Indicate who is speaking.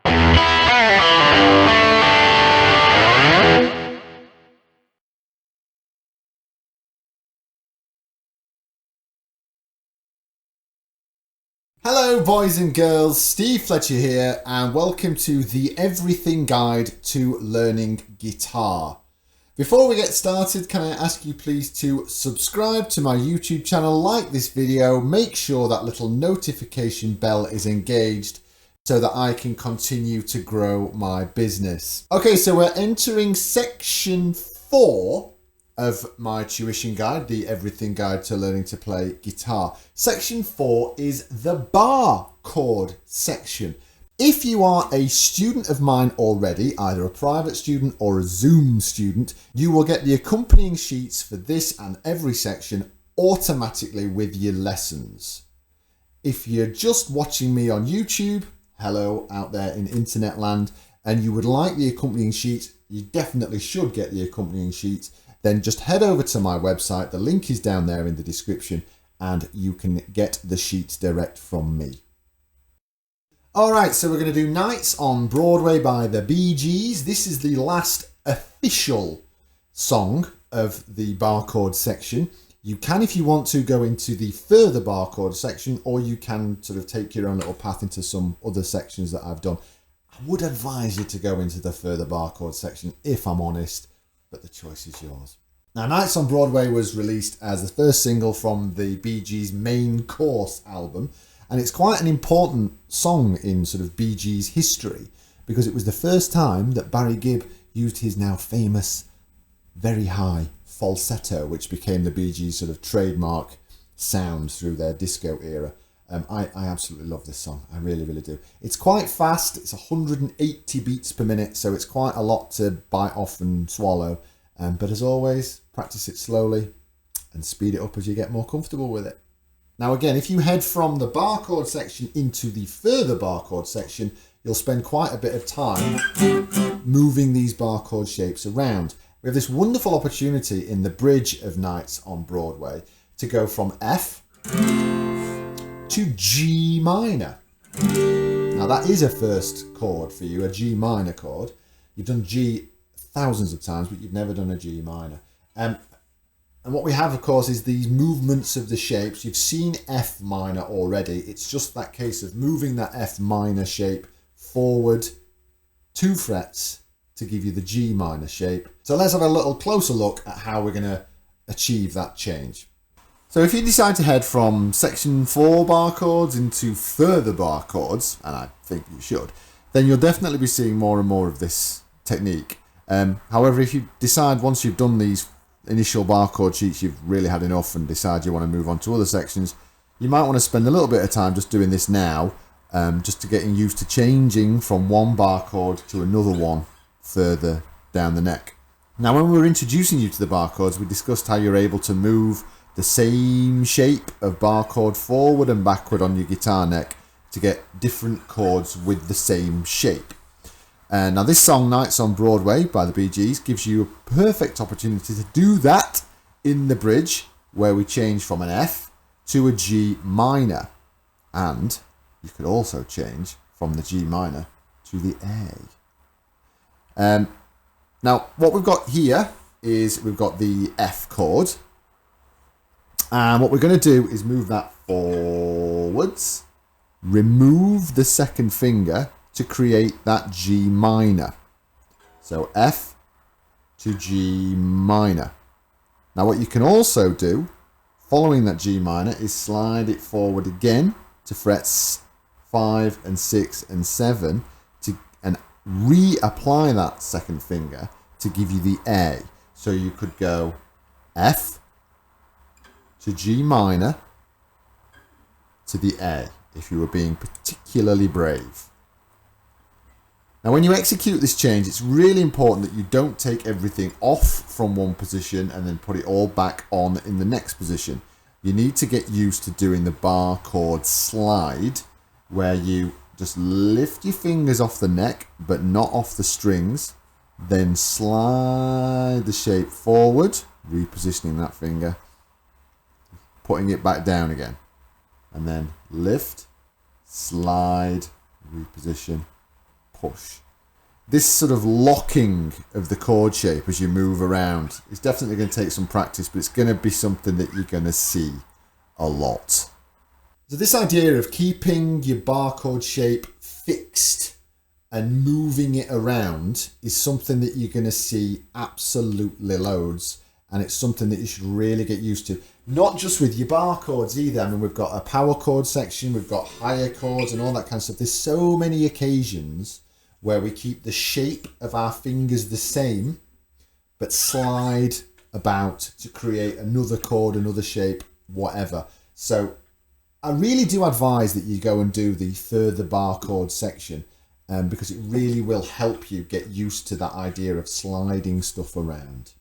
Speaker 1: Hello boys and girls, Steve Fletcher here and welcome to the Everything Guide to Learning Guitar. Before we get started, can I ask you please to subscribe to my YouTube channel, like this video, make sure that little notification bell is engaged so that I can continue to grow my business. Okay, so we're entering section 4 of my tuition guide, the Everything Guide to Learning to Play Guitar. Section 4 is the bar chord section. If you are a student of mine already, either a private student or a Zoom student, you will get the accompanying sheets for this and every section automatically with your lessons. If you're just watching me on YouTube, hello out there in internet land, and you would like the accompanying sheet, you definitely should get the accompanying sheet. Then just head over to my website. The link is down there in the description and you can get the sheets direct from me. All right, so we're going to do Nights on Broadway by the Bee Gees. This is the last official song of the bar chord section. You can, if you want to, go into the further bar chord section, or you can sort of take your own little path into some other sections that I've done. I would advise you to go into the further bar chord section, if I'm honest, but the choice is yours. Now, Nights on Broadway was released as the first single from the Bee Gees' Main Course album, and it's quite an important song in sort of Bee Gees history because it was the first time that Barry Gibb used his now famous very high falsetto, which became the Bee Gees' sort of trademark sound through their disco era. I absolutely love this song. I really, really do. It's quite fast. It's 180 beats per minute, so it's quite a lot to bite off and swallow. But as always, practice it slowly and speed it up as you get more comfortable with it. Now again, if you head from the bar chord section into the further bar chord section, you'll spend quite a bit of time moving these bar chord shapes around. We have this wonderful opportunity in the bridge of Nights on Broadway to go from F to G minor. Now that is a first chord for you, a G minor chord. You've done G thousands of times, but you've never done a G minor. And what we have, of course, is these movements of the shapes. You've seen F minor already. It's just that case of moving that F minor shape forward 2 frets to give you the G minor shape. So let's have a little closer look at how we're going to achieve that change. So if you decide to head from section 4 bar chords into further bar chords, and I think you should, then you'll definitely be seeing more and more of this technique. However, if you decide once you've done these initial bar chord sheets, you've really had enough and decide you want to move on to other sections, you might want to spend a little bit of time just doing this now, just to getting used to changing from one bar chord to another one further down the neck. Now, when we were introducing you to the bar chords, we discussed how you're able to move the same shape of bar chord forward and backward on your guitar neck to get different chords with the same shape. Now this song, Nights on Broadway by the Bee Gees, gives you a perfect opportunity to do that in the bridge, where we change from an F to a G minor. And you could also change from the G minor to the A. Now what we've got here is we've got the F chord. And what we're going to do is move that forwards, remove the second finger to create that G minor. So F to G minor. Now what you can also do, following that G minor, is slide it forward again to frets 5 and 6 and 7 and reapply that second finger to give you the A. So you could go F to G minor to the A if you were being particularly brave. Now when you execute this change, it's really important that you don't take everything off from one position and then put it all back on in the next position. You need to get used to doing the bar chord slide, where you just lift your fingers off the neck but not off the strings, then slide the shape forward, repositioning that finger, putting it back down again, and then lift, slide, reposition, push. This sort of locking of the chord shape as you move around is definitely going to take some practice, but it's going to be something that you're going to see a lot. So this idea of keeping your bar chord shape fixed and moving it around is something that you're going to see absolutely loads, and it's something that you should really get used to. Not just with your bar chords either. I mean, we've got a power chord section, we've got higher chords and all that kind of stuff. There's so many occasions where we keep the shape of our fingers the same, but slide about to create another chord, another shape, whatever. So I really do advise that you go and do the further bar chord section, because it really will help you get used to that idea of sliding stuff around.